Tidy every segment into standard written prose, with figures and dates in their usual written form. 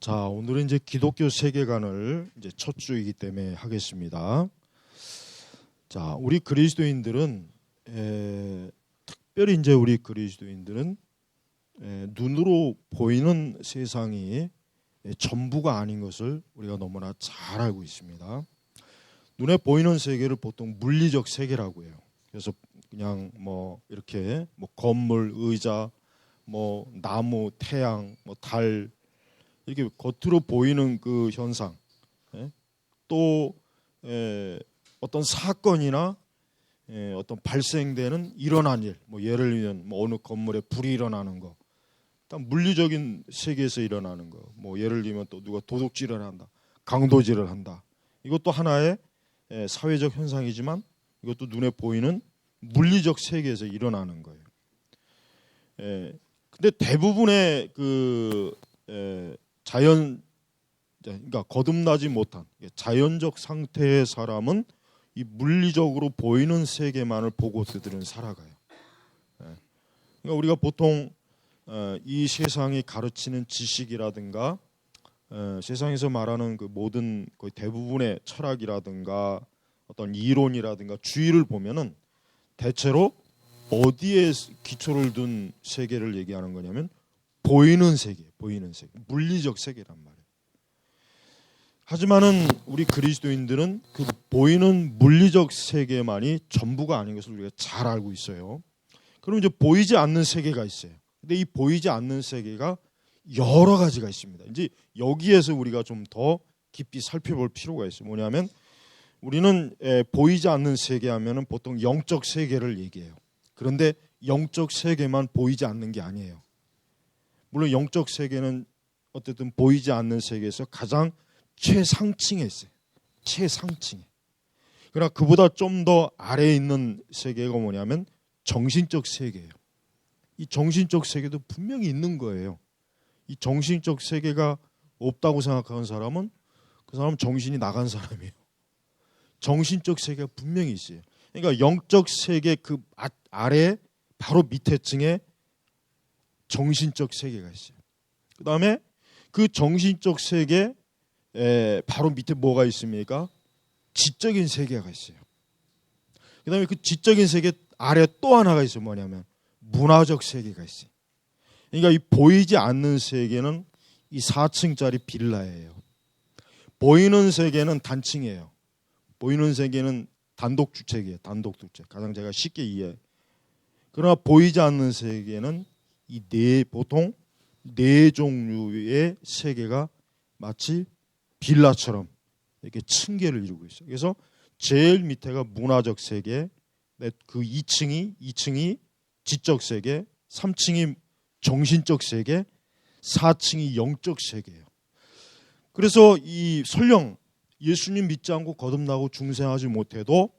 자, 오늘은 이제 기독교 세계관을 이제 첫 주이기 때문에 하겠습니다. 자, 우리 그리스도인들은 특별히 이제 우리 그리스도인들은 눈으로 보이는 세상이 전부가 아닌 것을 우리가 너무나 잘 알고 있습니다. 눈에 보이는 세계를 보통 물리적 세계라고 해요. 그래서 그냥 뭐 이렇게 뭐 건물, 의자, 뭐 나무, 태양, 뭐 달 이렇게 겉으로 보이는 그 현상, 또 어떤 사건이나 어떤 발생되는 일어난 일, 뭐 예를 들면 뭐 어느 건물에 불이 일어나는 거, 딱 물리적인 세계에서 일어나는 거, 뭐 예를 들면 또 누가 도둑질을 한다, 강도질을 한다, 이것도 하나의 사회적 현상이지만 이것도 눈에 보이는 물리적 세계에서 일어나는 거예요. 근데 대부분의 그러니까 거듭나지 못한 자연적 상태의 사람은 이 물리적으로 보이는 세계만을 보고 그들은 살아가요. 그러니까 우리가 보통 이 세상이 가르치는 지식이라든가 세상에서 말하는 그 모든 거의 대부분의 철학이라든가 어떤 이론이라든가 주의를 보면은 대체로 어디에 기초를 둔 세계를 얘기하는 거냐면 보이는 세계, 물리적 세계란 말이에요. 하지만은 우리 그리스도인들은 그 보이는 물리적 세계만이 전부가 아닌 것을 우리가 잘 알고 있어요. 그럼 이제 보이지 않는 세계가 있어요. 근데 이 보이지 않는 세계가 여러 가지가 있습니다. 이제 여기에서 우리가 좀 더 깊이 살펴볼 필요가 있어요. 뭐냐면 우리는 보이지 않는 세계 하면은 보통 영적 세계를 얘기해요. 그런데 영적 세계만 보이지 않는 게 아니에요. 물론 영적 세계는 어쨌든 보이지 않는 세계에서 가장 최상층에 있어요. 최상층에. 그러나 그보다 좀 더 아래에 있는 세계가 뭐냐면 정신적 세계예요. 이 정신적 세계도 분명히 있는 거예요. 이 정신적 세계가 없다고 생각하는 사람은 그 사람은 정신이 나간 사람이에요. 정신적 세계가 분명히 있어요. 그러니까 영적 세계 그 아래 바로 밑에 층에 정신적 세계가 있어요. 그 다음에 그 정신적 세계 바로 밑에 뭐가 있습니까? 지적인 세계가 있어요. 그 다음에 그 지적인 세계 아래 또 하나가 있어요. 뭐냐면 문화적 세계가 있어요. 그러니까 이 보이지 않는 세계는 이 4층짜리 빌라예요. 보이는 세계는 단층이에요. 보이는 세계는 단독주택이에요. 단독주택. 가장 제가 쉽게 이해해요. 그러나 보이지 않는 세계는 보통 네 종류의 세계가 마치 빌라처럼 이렇게 층계를 이루고 있어요. 그래서 제일 밑에가 문화적 세계, 그 2층이 지적 세계, 3층이 정신적 세계, 4층이 영적 세계예요. 그래서 설령 예수님 믿지 않고 거듭나고 중생하지 못해도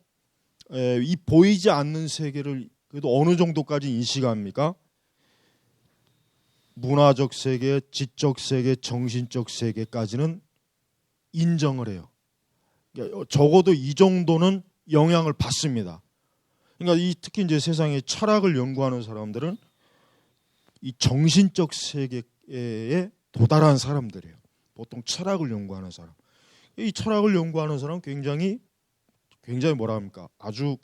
이 보이지 않는 세계를 그래도 어느 정도까지 인식합니까? 문화적 세계, 지적 세계, 정신적 세계까지는 인정을 해요. 그러니까 적어도 이 정도는 영향을 받습니다. 그러니까 특히 이제 세상에 철학을 연구하는 사람들은 이 정신적 세계에 도달한 사람들이에요. 보통 철학을 연구하는 사람. 이 철학을 연구하는 사람은 굉장히 뭐라 합니까? 아주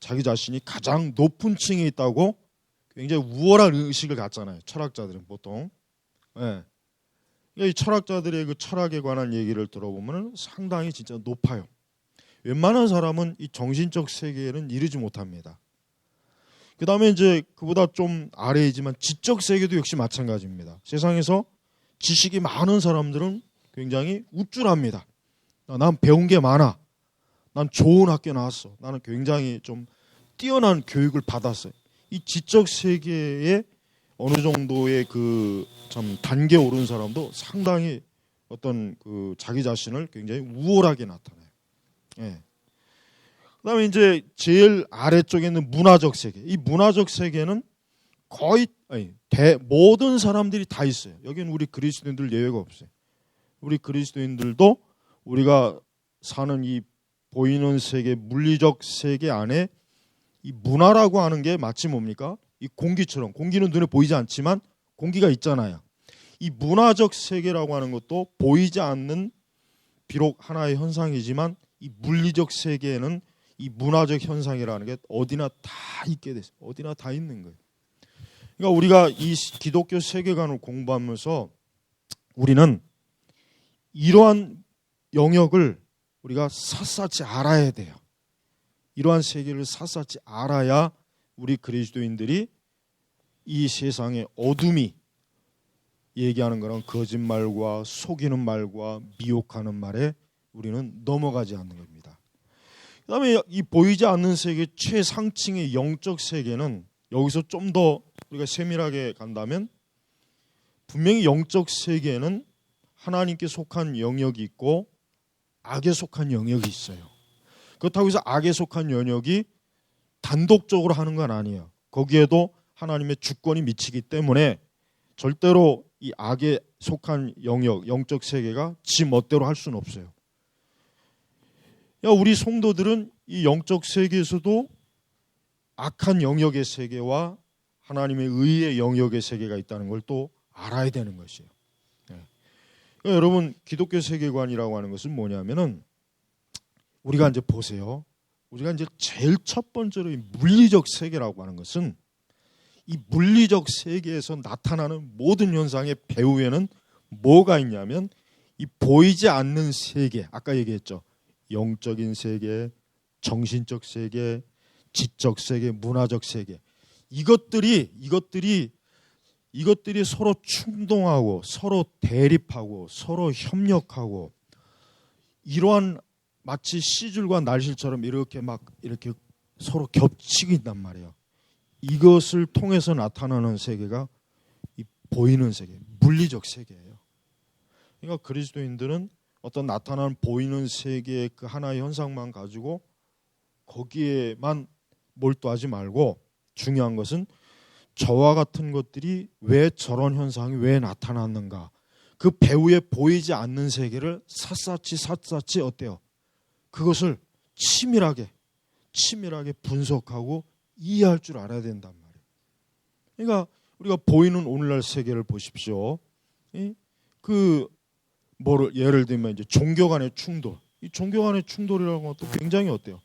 자기 자신이 가장 높은 층에 있다고 굉장히 우월한 의식을 갖잖아요. 철학자들은 보통. 이 철학자들의 그 철학에 관한 얘기를 들어보면 상당히 진짜 높아요. 웬만한 사람은 이 정신적 세계에는 이르지 못합니다. 그 다음에 이제 그보다 좀 아래이지만 지적 세계도 역시 마찬가지입니다. 세상에서 지식이 많은 사람들은 굉장히 우쭐합니다. 난 배운 게 많아. 난 좋은 학교 나왔어. 나는 굉장히 좀 뛰어난 교육을 받았어요. 이 지적 세계에 어느 정도의 참 단계에 오른 사람도 상당히 어떤 자기 자신을 굉장히 우월하게 나타내요. 그다음에 이제 제일 아래쪽에 있는 문화적 세계. 이 문화적 세계는 거의 모든 사람들이 다 있어요. 여기는 우리 그리스도인들 예외가 없어요. 우리 그리스도인들도 우리가 사는 이 보이는 세계, 물리적 세계 안에 이 문화라고 하는 게 마치 뭡니까? 이 공기처럼, 공기는 눈에 보이지 않지만 공기가 있잖아요. 이 문화적 세계라고 하는 것도 보이지 않는 비록 하나의 현상이지만 이 물리적 세계에는 이 문화적 현상이라는 게 어디나 다 있게 됐어요. 어디나 다 있는 거예요. 그러니까 우리가 이 기독교 세계관을 공부하면서 우리는 이러한 영역을 우리가 샅샅이 알아야 돼요. 이러한 세계를 샅샅이 알아야 우리 그리스도인들이 이 세상의 어둠이 얘기하는 거는 거짓말과 속이는 말과 미혹하는 말에 우리는 넘어가지 않는 겁니다. 그 다음에 이 보이지 않는 세계 최상층의 영적 세계는 여기서 좀 더 우리가 세밀하게 간다면 분명히 영적 세계에는 하나님께 속한 영역이 있고 악에 속한 영역이 있어요. 그렇다고 해서 악에 속한 영역이 단독적으로 하는 건 아니에요. 거기에도 하나님의 주권이 미치기 때문에 절대로 이 악에 속한 영역, 영적 세계가 지 멋대로 할 수는 없어요. 우리 성도들은 이 영적 세계에서도 악한 영역의 세계와 하나님의 의의 영역의 세계가 있다는 걸 또 알아야 되는 것이에요. 그러니까 여러분, 기독교 세계관이라고 하는 것은 뭐냐면은 우리가 이제 보세요. 우리가 이제 제일 첫 번째로 이 물리적 세계라고 하는 것은 이 물리적 세계에서 나타나는 모든 현상의 배후에는 뭐가 있냐면 이 보이지 않는 세계, 아까 얘기했죠. 영적인 세계, 정신적 세계, 지적 세계, 문화적 세계. 이것들이 서로 충동하고 서로 대립하고 서로 협력하고 이러한 마치 씨줄과 날실처럼 이렇게 서로 겹치고 있단 말이에요. 이것을 통해서 나타나는 세계가 이 보이는 세계, 물리적 세계예요. 그러니까 그리스도인들은 어떤 나타나는 보이는 세계의 그 하나의 현상만 가지고 거기에만 몰두하지 말고 중요한 것은 저와 같은 것들이 왜 저런 현상이 왜 나타났는가, 그 배후에 보이지 않는 세계를 샅샅이 어때요? 그것을 치밀하게 분석하고 이해할 줄 알아야 된단 말이에요. 그러니까 우리가 보이는 오늘날 세계를 보십시오. 예를 들면 이제 종교 간의 충돌. 이 종교 간의 충돌이라는 것도 굉장히 어때요?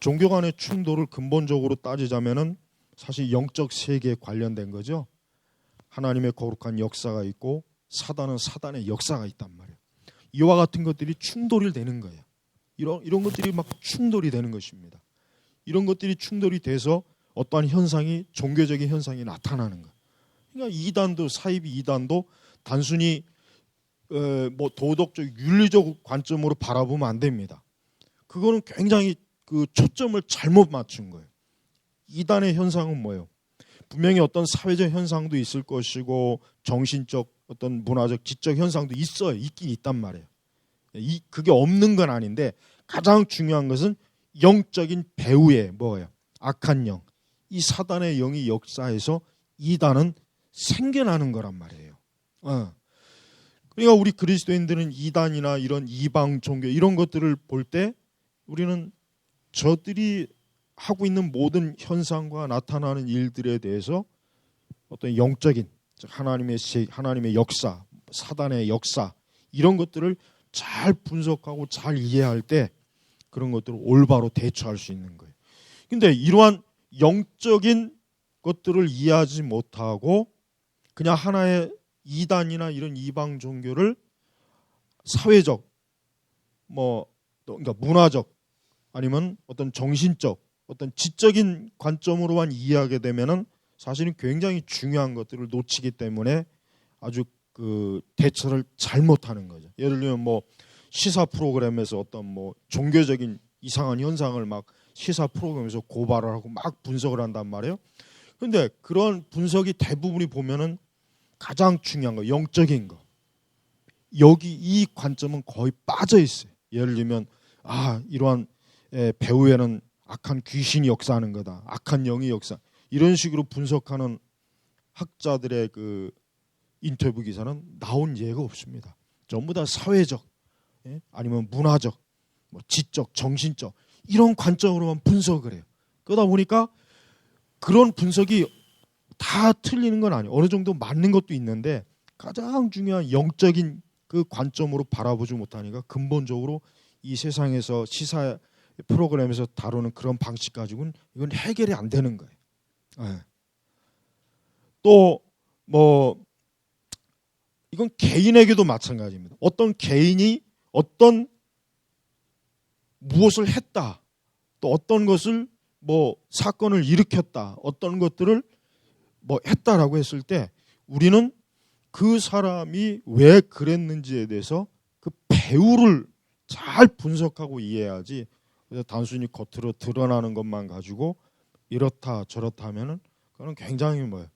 종교 간의 충돌을 근본적으로 따지자면은 사실 영적 세계에 관련된 거죠. 하나님의 거룩한 역사가 있고 사단은 사단의 역사가 있단 말이에요. 이와 같은 것들이 충돌이 되는 거예요. 이런 것들이 막 충돌이 되는 것입니다. 이런 것들이 충돌이 돼서 어떠한 현상이, 종교적인 현상이 나타나는 거예요. 그러니까 이단도, 사이비 이단도 단순히 도덕적, 윤리적 관점으로 바라보면 안 됩니다. 그거는 굉장히 그 초점을 잘못 맞춘 거예요. 이단의 현상은 뭐예요? 분명히 어떤 사회적 현상도 있을 것이고 정신적, 어떤 문화적, 지적 현상도 있긴 있단 말이에요. 그게 없는 건 아닌데 가장 중요한 것은 영적인 배후에 뭐예요? 악한 영, 이 사단의 영이 역사해서 이단은 생겨나는 거란 말이에요. 그러니까 우리 그리스도인들은 이단이나 이런 이방 종교 이런 것들을 볼 때 우리는 저들이 하고 있는 모든 현상과 나타나는 일들에 대해서 어떤 영적인, 즉 하나님의 역사, 사단의 역사 이런 것들을 잘 분석하고 잘 이해할 때 그런 것들을 올바로 대처할 수 있는 거예요. 근데 이러한 영적인 것들을 이해하지 못하고 그냥 하나의 이단이나 이런 이방 종교를 사회적, 그러니까 문화적 아니면 어떤 정신적, 어떤 지적인 관점으로만 이해하게 되면은 사실은 굉장히 중요한 것들을 놓치기 때문에 아주 그 대처를 잘못하는 거죠. 예를 들면 시사 프로그램에서 어떤 종교적인 이상한 현상을 막 시사 프로그램에서 고발을 하고 막 분석을 한단 말이에요. 그런데 그런 분석이 대부분이 보면은 가장 중요한 거, 영적인 거. 여기 이 관점은 거의 빠져 있어요. 예를 들면 이러한 배후에는 악한 귀신이 역사하는 거다. 악한 영이 역사. 이런 식으로 분석하는 학자들의 그 인터뷰 기사는 나온 예가 없습니다. 전부 다 사회적, 아니면 문화적, 지적, 정신적 이런 관점으로만 분석을 해요. 그러다 보니까 그런 분석이 다 틀리는 건 아니에요. 어느 정도 맞는 것도 있는데 가장 중요한 영적인 그 관점으로 바라보지 못하니까 근본적으로 이 세상에서 시사 프로그램에서 다루는 그런 방식 가지고는 이건 해결이 안 되는 거예요. 네. 또 뭐 이건 개인에게도 마찬가지입니다. 어떤 개인이 어떤 무엇을 했다, 또 어떤 것을 뭐 사건을 일으켰다, 어떤 것들을 뭐 했다라고 했을 때 우리는 그 사람이 왜 그랬는지에 대해서 그 배우를 잘 분석하고 이해해야지. 그래서 단순히 겉으로 드러나는 것만 가지고 이렇다 저렇다 하면은 그거는 굉장히 뭐예요,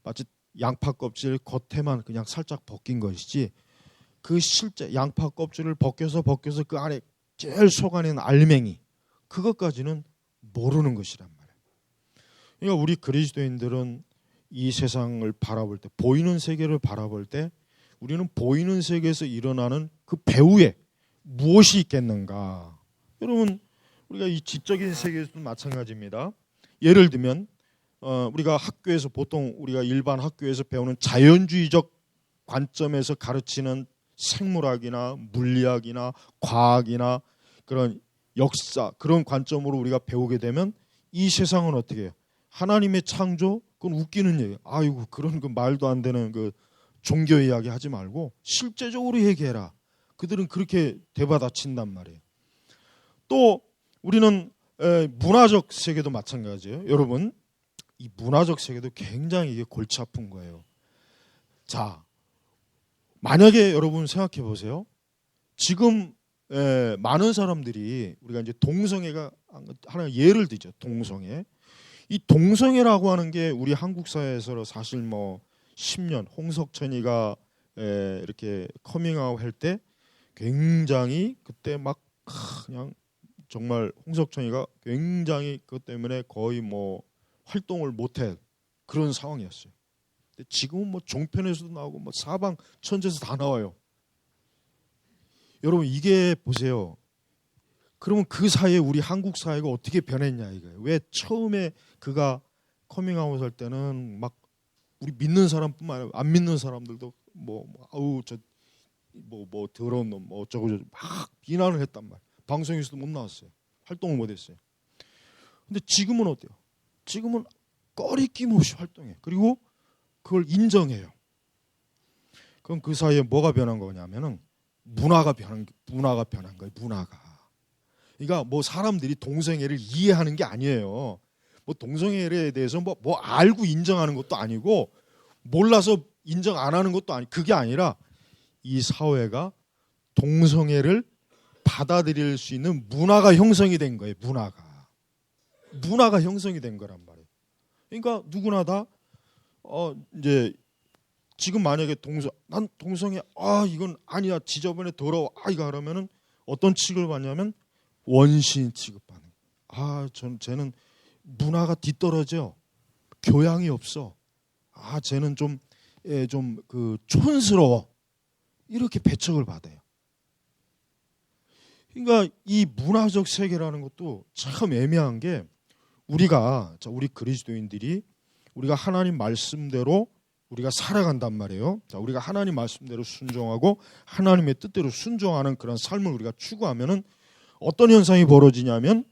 마치 양파 껍질 겉에만 그냥 살짝 벗긴 것이지 그 실제 양파 껍질을 벗겨서 그 안에 제일 속 안에 있는 알맹이 그것까지는 모르는 것이란 말이에요. 그러니까 우리 그리스도인들은 이 세상을 바라볼 때, 보이는 세계를 바라볼 때 우리는 보이는 세계에서 일어나는 그 배후에 무엇이 있겠는가. 여러분, 우리가 이 지적인 세계에서도 마찬가지입니다. 예를 들면 우리가 학교에서 보통 우리가 일반 학교에서 배우는 자연주의적 관점에서 가르치는 생물학이나 물리학이나 과학이나 그런 역사, 그런 관점으로 우리가 배우게 되면 이 세상은 어떻게 해요? 하나님의 창조, 그건 웃기는 얘기예요. 아이고, 그런 그 말도 안 되는 그 종교 이야기 하지 말고 실제적으로 얘기해라. 그들은 그렇게 대받아친단 말이에요. 또 우리는 문화적 세계도 마찬가지예요. 여러분, 이 문화적 세계도 굉장히 이게 골치 아픈 거예요. 자, 만약에 여러분 생각해 보세요. 지금 많은 사람들이 우리가 이제 동성애가 하나 예를 들죠. 동성애. 이 동성애라고 하는 게 우리 한국 사회에서 사실 뭐 10년 홍석천이가 이렇게 커밍아웃 할 때 굉장히 그때 막 그냥 정말 홍석천이가 굉장히 그것 때문에 거의 뭐 활동을 못해 그런 상황이었어요. 근데 지금은 뭐 종편에서도 나오고 뭐 사방 천재에서 다 나와요. 여러분, 이게 보세요. 그러면 그 사이에 우리 한국 사회가 어떻게 변했냐 이거예요. 왜 처음에 그가 커밍아웃 할 때는 막 우리 믿는 사람뿐만 아니라 안 믿는 사람들도 아우 저 뭐 더러운 놈 뭐 어쩌고 저쩌고 막 비난을 했단 말이에요. 방송에서도 못 나왔어요. 활동을 못 했어요. 근데 지금은 어때요? 지금은 꺼리낌 없이 활동해. 그리고 그걸 인정해요. 그럼 그 사이에 뭐가 변한 거냐면은 문화가 변한 거예요. 문화가. 그러니까 뭐 사람들이 동성애를 이해하는 게 아니에요. 뭐 동성애에 대해서 뭐 알고 인정하는 것도 아니고 몰라서 인정 안 하는 것도 아니. 그게 아니라 이 사회가 동성애를 받아들일 수 있는 문화가 형성이 된 거예요. 문화가 형성이 된 거란 말이에요. 그러니까 누구나 다 이제 지금 만약에 난 동성애 이건 아니야 지저분해 더러워 이거 하려면은 어떤 취급을 받냐면 원시인 취급받는 거예요. 쟤는 문화가 뒤떨어져 교양이 없어. 쟤는 좀 그 촌스러워. 이렇게 배척을 받아요. 그러니까 이 문화적 세계라는 것도 참 애매한 게 우리 그리스도인들이 우리가 하나님 말씀대로 우리가 살아간단 말이에요. 자, 우리가 하나님 말씀대로 순종하고 하나님의 뜻대로 순종하는 그런 삶을 우리가 추구하면은 어떤 현상이 벌어지냐면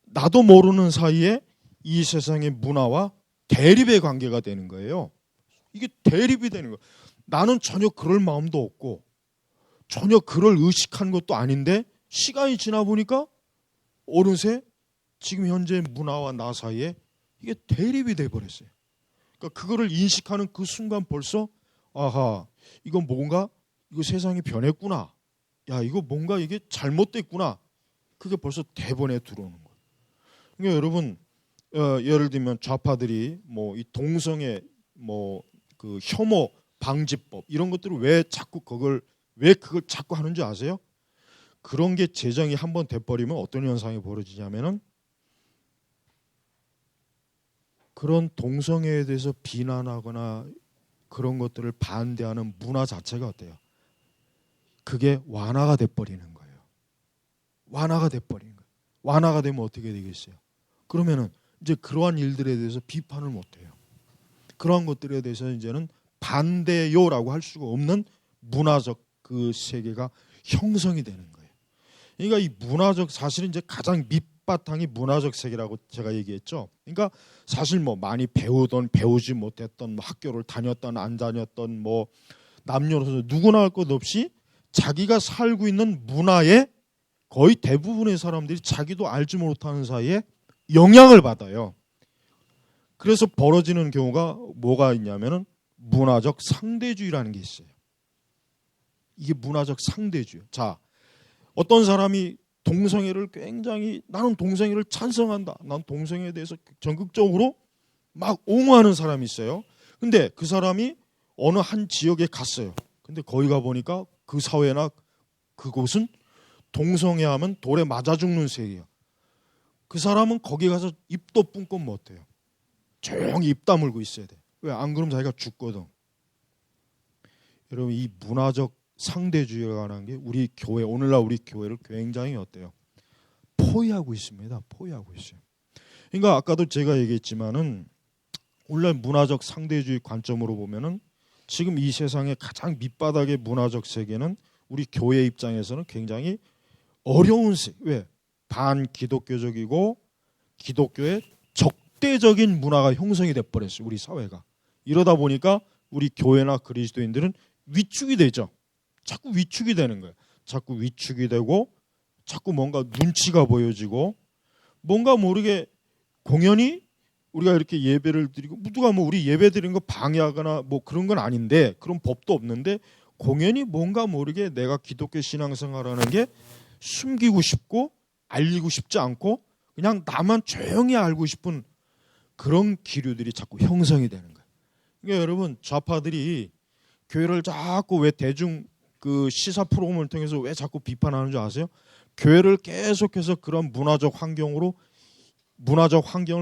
나도 모르는 사이에 이 세상의 문화와 대립의 관계가 되는 거예요. 이게 대립이 되는 거예요. 나는 전혀 그럴 마음도 없고 전혀 그럴 의식한 것도 아닌데 시간이 지나 보니까 어느새 지금 현재 문화와 나 사이에 이게 대립이 돼 버렸어요. 그러니까 그거를 인식하는 그 순간 벌써 이건 뭔가 이거 세상이 변했구나. 이거 뭔가 이게 잘못됐구나. 그게 벌써 대본에 들어오는 거예요. 그러니까 여러분 예를 들면 좌파들이 뭐 이 동성애 그 혐오 방지법 이런 것들을 왜 그걸 자꾸 하는 줄 아세요? 그런 게 제정이 한번 돼버리면 어떤 현상이 벌어지냐면은 그런 동성애에 대해서 비난하거나 그런 것들을 반대하는 문화 자체가 어때요? 그게 완화가 돼버리는 거예요. 완화가 돼버리는 거예요. 완화가 되면 어떻게 되겠어요? 그러면은 이제 그러한 일들에 대해서 비판을 못해요. 그러한 것들에 대해서 이제는 반대요라고 할 수가 없는 문화적 그 세계가 형성이 되는 거예요. 그러니까 이 문화적 사실은 이제 가장 밑바탕이 문화적 세계라고 제가 얘기했죠. 그러니까 사실 뭐 많이 배우던 배우지 못했던 뭐 학교를 다녔던 안 다녔던 뭐 남녀노소 누구나 할 것 없이 자기가 살고 있는 문화에 거의 대부분의 사람들이 자기도 알지 못하는 사이에 영향을 받아요. 그래서 벌어지는 경우가 뭐가 있냐면은 문화적 상대주의라는 게 있어요. 이게 문화적 상대주의. 자, 어떤 사람이 동성애를 굉장히 나는 동성애를 찬성한다. 난 동성애에 대해서 전극적으로 막 옹호하는 사람이 있어요. 근데 그 사람이 어느 한 지역에 갔어요. 근데 거기 가 보니까 그 사회나 그곳은 동성애하면 돌에 맞아 죽는 세계예요. 그 사람은 거기 가서 입도 뿜고 못해요. 조용히 입 다물고 있어야 돼. 왜? 안 그러면 자기가 죽거든. 여러분, 이 문화적 상대주의라는 게 우리 교회, 오늘날 우리 교회를 굉장히 어때요? 포위하고 있습니다. 포위하고 있어요. 그러니까 아까도 제가 얘기했지만은 오늘날 문화적 상대주의 관점으로 보면은 지금 이 세상의 가장 밑바닥의 문화적 세계는 우리 교회 입장에서는 굉장히 어려운 세계. 왜? 반기독교적이고 기독교의 적대적인 문화가 형성이 돼버렸어요. 우리 사회가. 이러다 보니까 우리 교회나 그리스도인들은 위축이 되죠. 자꾸 위축이 되는 거예요. 자꾸 위축이 되고 자꾸 뭔가 눈치가 보여지고 뭔가 모르게 공연히 우리가 이렇게 예배를 드리고 누가 뭐 우리 예배 드리는 거 방해하거나 뭐 그런 건 아닌데 그런 법도 없는데 공연히 뭔가 모르게 내가 기독교 신앙생활하는 게 숨기고 싶고 알리고 싶지 않고 그냥 나만 조용히 알고 싶은 그런 기류들이 자꾸 형성이 되는 거예요. 그러니까 여러분 좌파들이 교회를 자꾸 왜 대중 그 시사 프로그램을 통해서 왜 자꾸 비판하는 줄 아세요? 교회를 계속해서 그런 문화적 환경을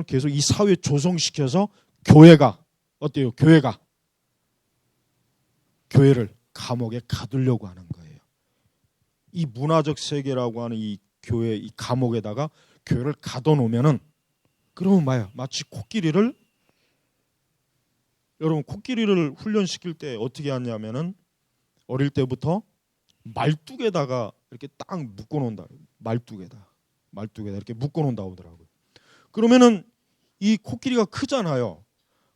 계속 이 사회에 조성시켜서 교회가 어때요? 교회를 감옥에 가두려고 하는 거예요. 이 문화적 세계라고 하는 이 교회 이 감옥에다가 교회를 가둬놓으면은 그러면 뭐야? 마치 여러분 코끼리를 훈련시킬 때 어떻게 하냐면은 어릴 때부터 말뚝에다가 이렇게 딱 묶어놓는다. 말뚝에다 이렇게 묶어놓는다고 하더라고요. 그러면은 이 코끼리가 크잖아요.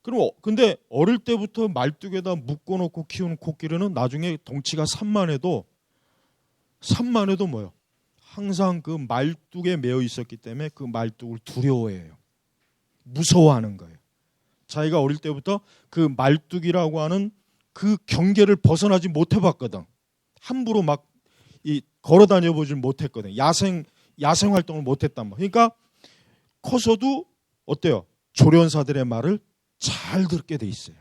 그럼 근데 어릴 때부터 말뚝에다 묶어놓고 키우는 코끼리는 나중에 덩치가 산만해도 뭐요? 항상 그 말뚝에 매어 있었기 때문에 그 말뚝을 두려워해요. 무서워하는 거예요. 자기가 어릴 때부터 그 말뚝이라고 하는 그 경계를 벗어나지 못해봤거든. 함부로 막 걸어 다녀보질 못했거든. 야생 활동을 못했단 말이야. 그러니까 커서도 어때요? 조련사들의 말을 잘 듣게 돼 있어요.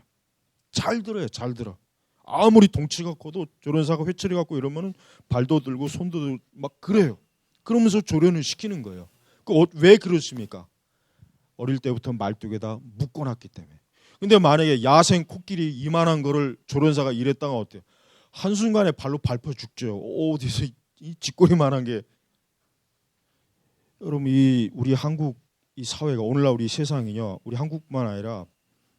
잘 들어요. 잘 들어. 아무리 덩치가 커도 조련사가 회초리 갖고 이러면은 발도 들고 손도 들고 막 그래요. 그러면서 조련을 시키는 거예요. 왜 그렇습니까? 어릴 때부터 말뚝에다 묶어놨기 때문에. 근데 만약에 야생 코끼리 이만한 거를 조련사가 이랬다가 어때요? 한순간에 발로 밟혀 죽죠. 어디서 이 쥐꼬리만한 게. 여러분 우리 한국 이 사회가 오늘날 우리 세상이요. 우리 한국뿐만 아니라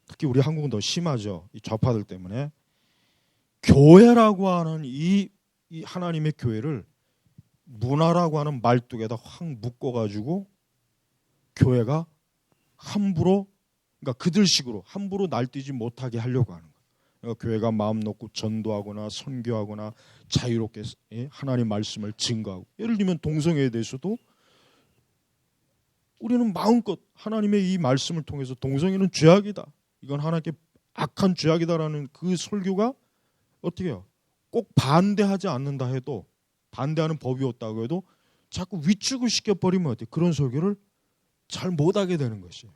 특히 우리 한국은 더 심하죠. 이 좌파들 때문에. 교회라고 하는 이 하나님의 교회를 문화라고 하는 말뚝에다 확 묶어가지고 교회가 함부로 그러니까 그들식으로 함부로 날뛰지 못하게 하려고 하는 거예요. 그러니까 교회가 마음 놓고 전도하거나 선교하거나 자유롭게 하나님 말씀을 증거하고 예를 들면 동성애에 대해서도 우리는 마음껏 하나님의 이 말씀을 통해서 동성애는 죄악이다. 이건 하나님께 악한 죄악이다라는 그 설교가 어떻게 해요? 꼭 반대하지 않는다 해도 반대하는 법이 없다고 해도 자꾸 위축을 시켜버리면 어때요? 그런 설교를 잘 못하게 되는 것이에요.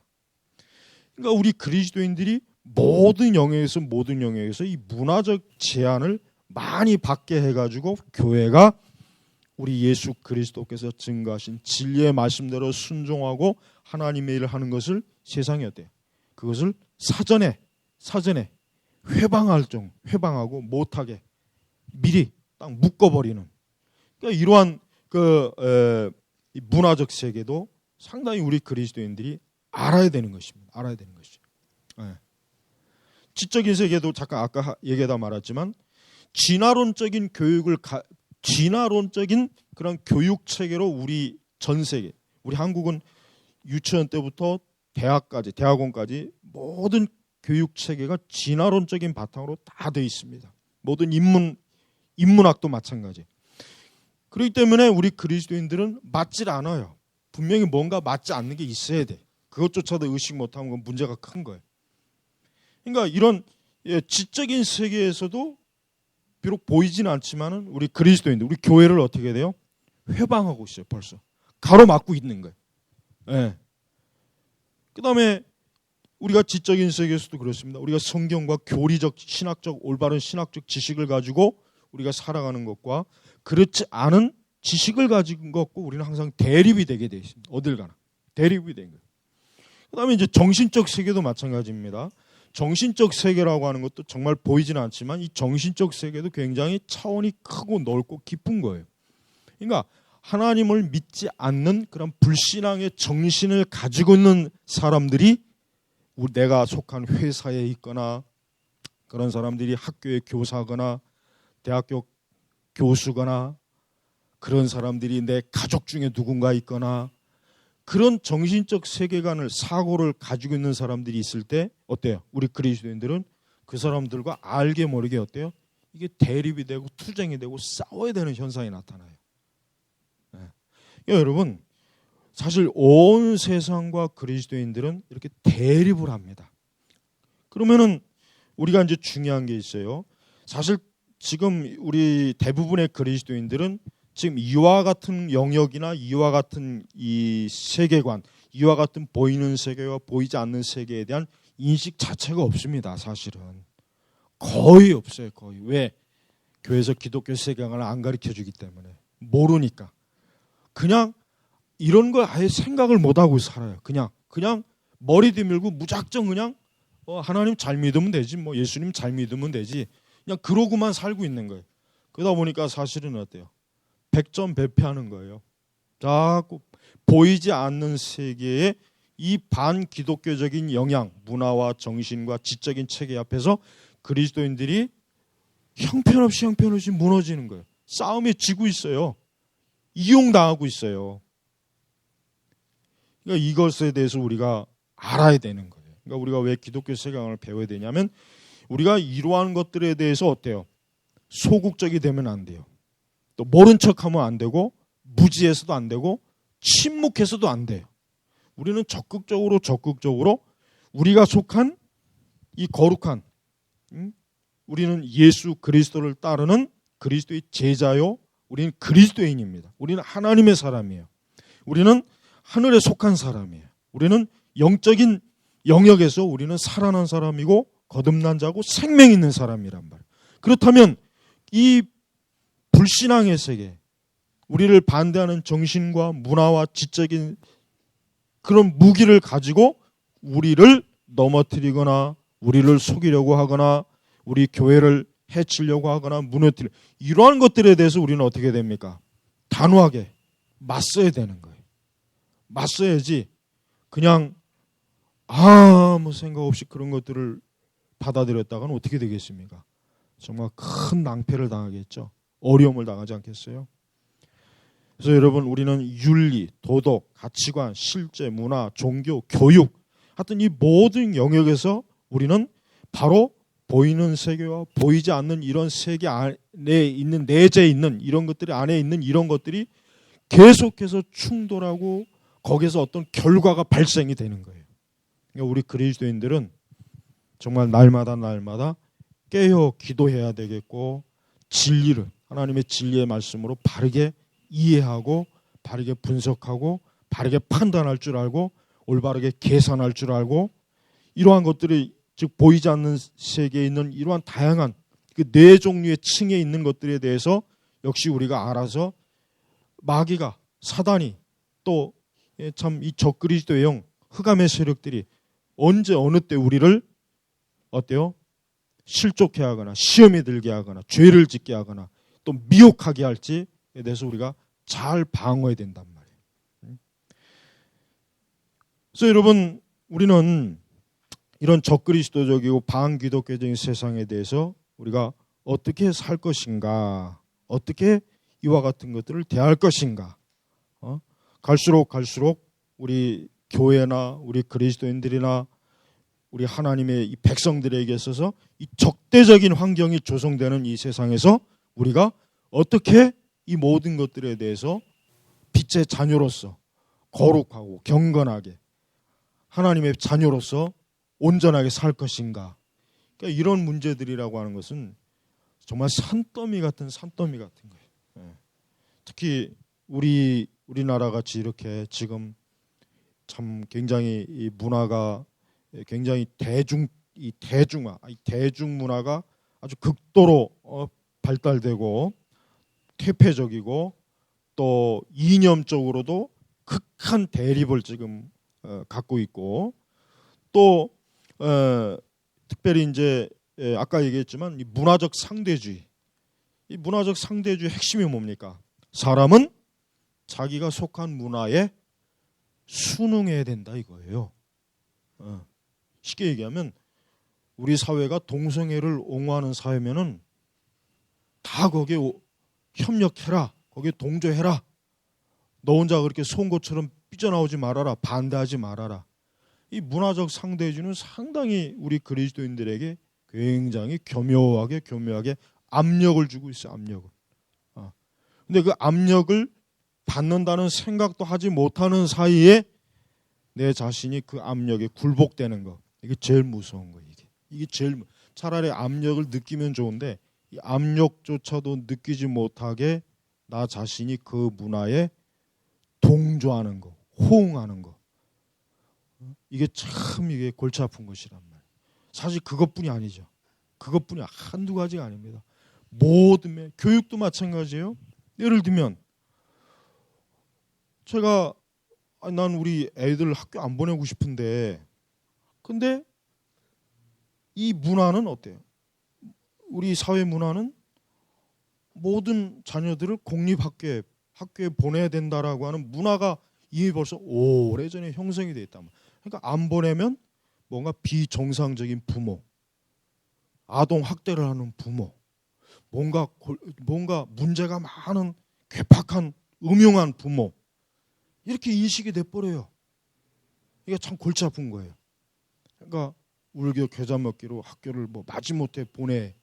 그러니까 우리 그리스도인들이 모든 영역에서 이 문화적 제한을 많이 받게 해가지고 교회가 우리 예수 그리스도께서 증거하신 진리의 말씀대로 순종하고 하나님의 일을 하는 것을 세상이 어때요? 그것을 사전에 회방하고 못하게 미리 딱 묶어버리는. 그러니까 이러한 이 문화적 세계도 상당히 우리 그리스도인들이 알아야 되는 것입니다. 알아야 되는 것이죠. 네. 지적인 세계도 잠깐 아까 얘기하다 말았지만 진화론적인 그런 교육 체계로 우리 전 세계, 우리 한국은 유치원 때부터 대학원까지 모든 교육 체계가 진화론적인 바탕으로 다 돼 있습니다. 모든 인문학도 마찬가지. 그렇기 때문에 우리 그리스도인들은 맞질 않아요. 분명히 뭔가 맞지 않는 게 있어야 돼. 그것조차도 의식 못하면 그건 문제가 큰 거예요. 그러니까 이런 지적인 세계에서도 비록 보이지는 않지만은 우리 그리스도인들, 우리 교회를 어떻게 돼요? 회방하고 있어요. 벌써 가로막고 있는 거예요. 예. 그다음에 우리가 지적인 세계에서도 그렇습니다. 우리가 성경과 교리적, 신학적, 올바른 신학적 지식을 가지고 우리가 살아가는 것과 그렇지 않은 지식을 가진 것과 우리는 항상 대립이 되게 돼 있습니다. 어딜 가나 대립이 된 거예요. 그다음에 이제 정신적 세계도 마찬가지입니다. 정신적 세계라고 하는 것도 정말 보이지는 않지만 이 정신적 세계도 굉장히 차원이 크고 넓고 깊은 거예요. 그러니까 하나님을 믿지 않는 그런 불신앙의 정신을 가지고 있는 사람들이 내가 속한 회사에 있거나 그런 사람들이 학교의 교사거나 대학교 교수거나 그런 사람들이 내 가족 중에 누군가 있거나 그런 정신적 세계관을 사고를 가지고 있는 사람들이 있을 때 어때요? 우리 그리스도인들은 그 사람들과 알게 모르게 어때요? 이게 대립이 되고 투쟁이 되고 싸워야 되는 현상이 나타나요. 네. 그러니까 여러분 사실 온 세상과 그리스도인들은 이렇게 대립을 합니다. 그러면은 우리가 이제 중요한 게 있어요. 사실 지금 우리 대부분의 그리스도인들은 지금 이와 같은 영역이나 이와 같은 이 세계관, 이와 같은 보이는 세계와 보이지 않는 세계에 대한 인식 자체가 없습니다. 사실은 거의 없어요. 거의. 왜? 교회에서 기독교 세계관을 안 가르쳐주기 때문에 모르니까 그냥 이런 걸 아예 생각을 못하고 살아요. 그냥 머리 뒤밀고 무작정 그냥 하나님 잘 믿으면 되지, 뭐 예수님 잘 믿으면 되지, 그냥 그러고만 살고 있는 거예요. 그러다 보니까 사실은 어때요? 백전백패하는 거예요. 자꾸 보이지 않는 세계의 이 반기독교적인 영향, 문화와 정신과 지적인 체계 앞에서 그리스도인들이 형편없이 무너지는 거예요. 싸움에 지고 있어요. 이용당하고 있어요. 그러니까 이것에 대해서 우리가 알아야 되는 거예요. 그러니까 우리가 왜 기독교 세계관을 배워야 되냐면 우리가 이러한 것들에 대해서 어때요? 소극적이 되면 안 돼요. 또 모른 척하면 안 되고 무지해서도 안 되고 침묵해서도 안 돼요. 우리는 적극적으로 우리가 속한 이 거룩한 우리는 예수 그리스도를 따르는 그리스도의 제자요. 우리는 그리스도인입니다. 우리는 하나님의 사람이에요. 우리는 하늘에 속한 사람이에요. 우리는 영적인 영역에서 우리는 살아난 사람이고 거듭난 자고 생명 있는 사람이란 말이에요. 그렇다면 이 불신앙의 세계, 우리를 반대하는 정신과 문화와 지적인 그런 무기를 가지고 우리를 넘어뜨리거나 우리를 속이려고 하거나 우리 교회를 해치려고 하거나 무너뜨려 이러한 것들에 대해서 우리는 어떻게 됩니까? 단호하게 맞서야 되는 거예요. 맞서야지 그냥 아무 생각 없이 그런 것들을 받아들였다가는 어떻게 되겠습니까? 정말 큰 낭패를 당하겠죠. 어려움을 당하지 않겠어요? 그래서 여러분 우리는 윤리, 도덕, 가치관, 실제, 문화, 종교, 교육 하여튼 이 모든 영역에서 우리는 바로 보이는 세계와 보이지 않는 이런 세계 안에 있는 내재에 있는 이런 것들이 안에 있는 이런 것들이 계속해서 충돌하고 거기서 어떤 결과가 발생이 되는 거예요. 그러니까 우리 그리스도인들은 정말 날마다 깨어 기도해야 되겠고 진리를 하나님의 진리의 말씀으로 바르게 이해하고 바르게 분석하고 바르게 판단할 줄 알고 올바르게 계산할 줄 알고 이러한 것들이 즉 보이지 않는 세계에 있는 이러한 다양한 그 네 종류의 층에 있는 것들에 대해서 역시 우리가 알아서 마귀가 사단이 또 참 이 적그리스도의 영 흑암의 세력들이 언제 어느 때 우리를 어때요? 실족해 하거나 시험에 들게 하거나 죄를 짓게 하거나 또 미혹하게 할지에 대해서 우리가 잘 방어해야 된단 말이에요. 그래서 여러분 우리는 이런 적그리스도적이고 반기독교적인 세상에 대해서 우리가 어떻게 살 것인가, 어떻게 이와 같은 것들을 대할 것인가. 갈수록 우리 교회나 우리 그리스도인들이나 우리 하나님의 이 백성들에게 있어서 이 적대적인 환경이 조성되는 이 세상에서 우리가 어떻게 이 모든 것들에 대해서 빛의 자녀로서 거룩하고 경건하게 하나님의 자녀로서 온전하게 살 것인가. 그러니까 이런 문제들이라고 하는 것은 정말 산더미 같은 거예요. 특히 우리나라 같이 이렇게 지금 참 굉장히 이 문화가 굉장히 대중 문화가 아주 극도로 발달되고 퇴폐적이고 또 이념적으로도 극한 대립을 지금 갖고 있고 또 특별히 이제 아까 얘기했지만 이 문화적 상대주의 핵심이 뭡니까? 사람은 자기가 속한 문화에 순응해야 된다 이거예요. 쉽게 얘기하면 우리 사회가 동성애를 옹호하는 사회면은 다 거기에 협력해라, 거기에 동조해라. 너 혼자 그렇게 송곳처럼 삐져나오지 말아라, 반대하지 말아라. 이 문화적 상대주의는 상당히 우리 그리스도인들에게 굉장히 교묘하게 압력을 주고 있어요. 압력을. 근데 그 압력을 받는다는 생각도 하지 못하는 사이에 내 자신이 그 압력에 굴복되는 거. 이게 제일 무서운 거예요. 이게 제일 차라리 압력을 느끼면 좋은데 이 압력조차도 느끼지 못하게 나 자신이 그 문화에 동조하는 거, 호응하는 거. 이게 골치 아픈 것이란 말이에요. 사실 그것뿐이 아니죠. 그것뿐이 한두 가지가 아닙니다. 모든 교육도 마찬가지예요. 예를 들면 제가 난 우리 애들 학교 안 보내고 싶은데 근데 이 문화는 어때요? 우리 사회 문화는 모든 자녀들을 공립학교에 보내야 된다라고 하는 문화가 이미 벌써 오래전에 형성이 돼 있단 말이에요. 그러니까 안 보내면 뭔가 비정상적인 부모, 아동 학대를 하는 부모, 뭔가 문제가 많은 괴팍한 음흉한 부모 이렇게 인식이 돼버려요. 이게 참 골치 아픈 거예요. 그러니까 울교 겨자 먹기로 학교를 마지못해 보내.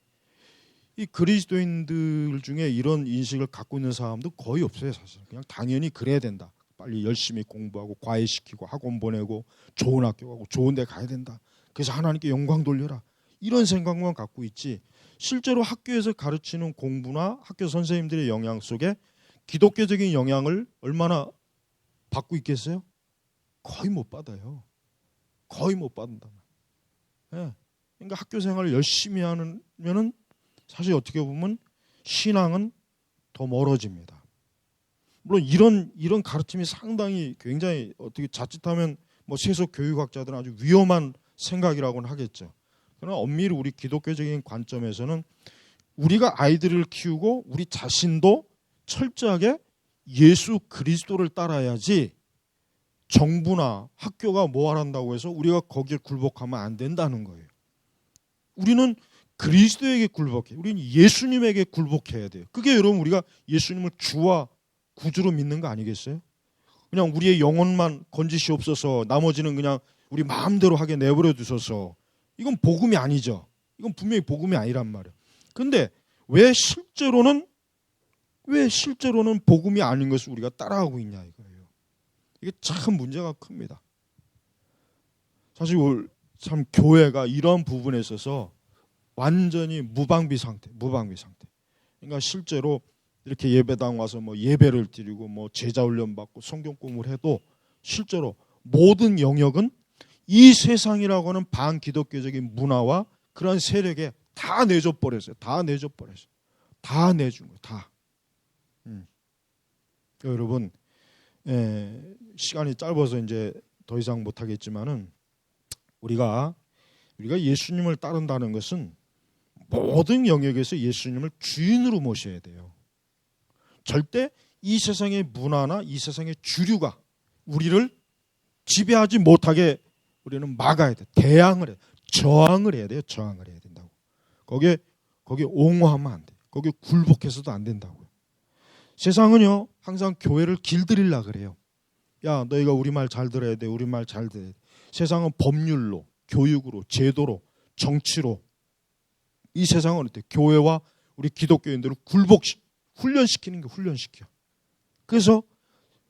이 그리스도인들 중에 이런 인식을 갖고 있는 사람도 거의 없어요. 사실 그냥 당연히 그래야 된다. 빨리 열심히 공부하고 과외시키고 학원 보내고 좋은 학교 가고 좋은 데 가야 된다. 그래서 하나님께 영광 돌려라. 이런 생각만 갖고 있지 실제로 학교에서 가르치는 공부나 학교 선생님들의 영향 속에 기독교적인 영향을 얼마나 받고 있겠어요? 거의 못 받아요. 거의 못 받는다. 네. 그러니까 학교 생활을 열심히 하면은 사실 어떻게 보면 신앙은 더 멀어집니다. 물론 이런 가르침이 상당히 굉장히 어떻게 자칫하면 세속 교육학자들은 아주 위험한 생각이라고는 하겠죠. 그러나 엄밀히 우리 기독교적인 관점에서는 우리가 아이들을 키우고 우리 자신도 철저하게 예수 그리스도를 따라야지 정부나 학교가 뭐 하란다고 해서 우리가 거기에 굴복하면 안 된다는 거예요. 우리는 그리스도에게 굴복해. 우리는 예수님에게 굴복해야 돼요. 그게 여러분 우리가 예수님을 주와 구주로 믿는 거 아니겠어요? 그냥 우리의 영혼만 건지시옵소서 나머지는 그냥 우리 마음대로 하게 내버려 두소서. 이건 복음이 아니죠. 이건 분명히 복음이 아니란 말이에요. 그런데 왜 실제로는 복음이 아닌 것을 우리가 따라하고 있냐 이거예요. 이게 참 문제가 큽니다. 사실 참 교회가 이런 부분에 있어서 완전히 무방비 상태. 그러니까 실제로 이렇게 예배당 와서 예배를 드리고 제자 훈련 받고 성경 공부를 해도 실제로 모든 영역은 이 세상이라고 하는 반기독교적인 문화와 그런 세력에 다 내줘 버렸어요. 다 내준 거예요. 다. 여러분 시간이 짧아서 이제 더 이상 못 하겠지만은 우리가 예수님을 따른다는 것은 모든 영역에서 예수님을 주인으로 모셔야 돼요. 절대 이 세상의 문화나 이 세상의 주류가 우리를 지배하지 못하게 우리는 막아야 돼. 대항을 해. 저항을 해야 돼요. 저항을 해야 된다고. 거기에 옹호하면 안 돼. 거기에 굴복해서도 안 된다고요. 세상은요 항상 교회를 길들이려 그래요. 야, 너희가 우리 말 잘 들어야 돼. 우리 말 잘 들어야 돼. 세상은 법률로, 교육으로, 제도로, 정치로, 이 세상은 어때? 교회와 우리 기독교인들을 훈련시키는 게 훈련시켜. 그래서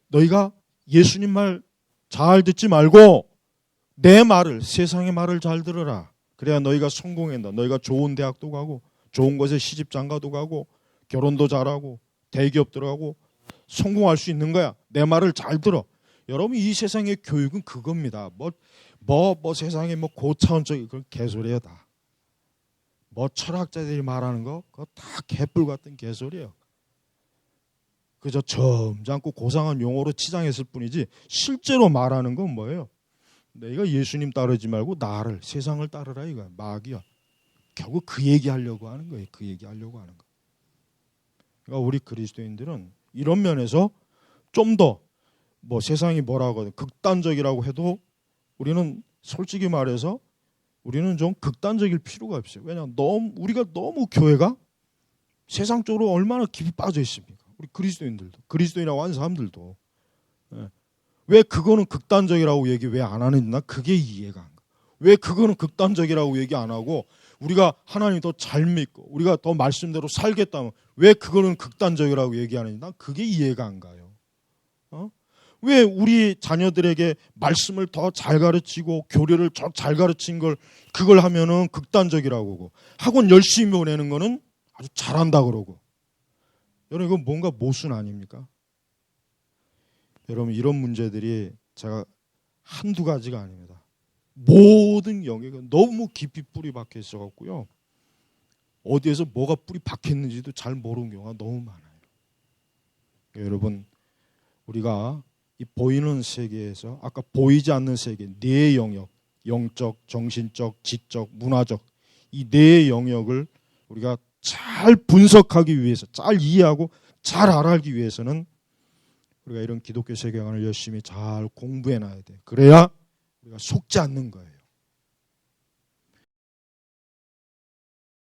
너희가 예수님 말 잘 듣지 말고 내 말을, 세상의 말을 잘 들어라. 그래야 너희가 성공한다. 너희가 좋은 대학도 가고 좋은 곳에 시집장가도 가고 결혼도 잘하고 대기업 들어가고 성공할 수 있는 거야. 내 말을 잘 들어. 여러분, 이 세상의 교육은 그겁니다. 세상에 고차원적인 그런 개소리야 다. 철학자들이 말하는 거 그거 다 개뿔 같은 개소리예요. 그저 점잖고 고상한 용어로 치장했을 뿐이지 실제로 말하는 건 뭐예요? 너희가 예수님 따르지 말고 나를, 세상을 따르라 이거야. 마귀야. 결국 그 얘기하려고 하는 거예요. 그 얘기하려고 하는 거. 그러니까 우리 그리스도인들은 이런 면에서 좀 더 세상이 뭐라고 하든 극단적이라고 해도 우리는 솔직히 말해서 우리는 좀 극단적일 필요가 없어요. 왜냐하면 우리가 너무 교회가 세상 쪽으로 얼마나 깊이 빠져 있습니까? 우리 그리스도인들도, 그리스도인이라고 하는 사람들도. 왜 그거는 극단적이라고 얘기 왜 안 하는지 나 그게 이해가 안 가. 왜 그거는 극단적이라고 얘기 안 하고 우리가 하나님 더 잘 믿고 우리가 더 말씀대로 살겠다면 왜 그거는 극단적이라고 얘기하는지 난 그게 이해가 안 가요. 왜 우리 자녀들에게 말씀을 더 잘 가르치고 교리를 더 잘 가르친 그걸 하면은 극단적이라고 하고 학원 열심히 보내는 거는 아주 잘한다 그러고. 여러분, 이건 뭔가 모순 아닙니까? 여러분, 이런 문제들이 제가 한두 가지가 아닙니다. 모든 영역에 너무 깊이 뿌리 박혀 있어 갖고요. 어디에서 뭐가 뿌리 박혔는지도 잘 모르는 경우가 너무 많아요. 여러분, 우리가 이 보이는 세계에서 아까 보이지 않는 세계 네 영역, 영적, 정신적, 지적, 문화적 이 네 영역을 우리가 잘 분석하기 위해서, 잘 이해하고 잘 알아가기 위해서는 우리가 이런 기독교 세계관을 열심히 잘 공부해 놔야 돼. 그래야 우리가 속지 않는 거예요.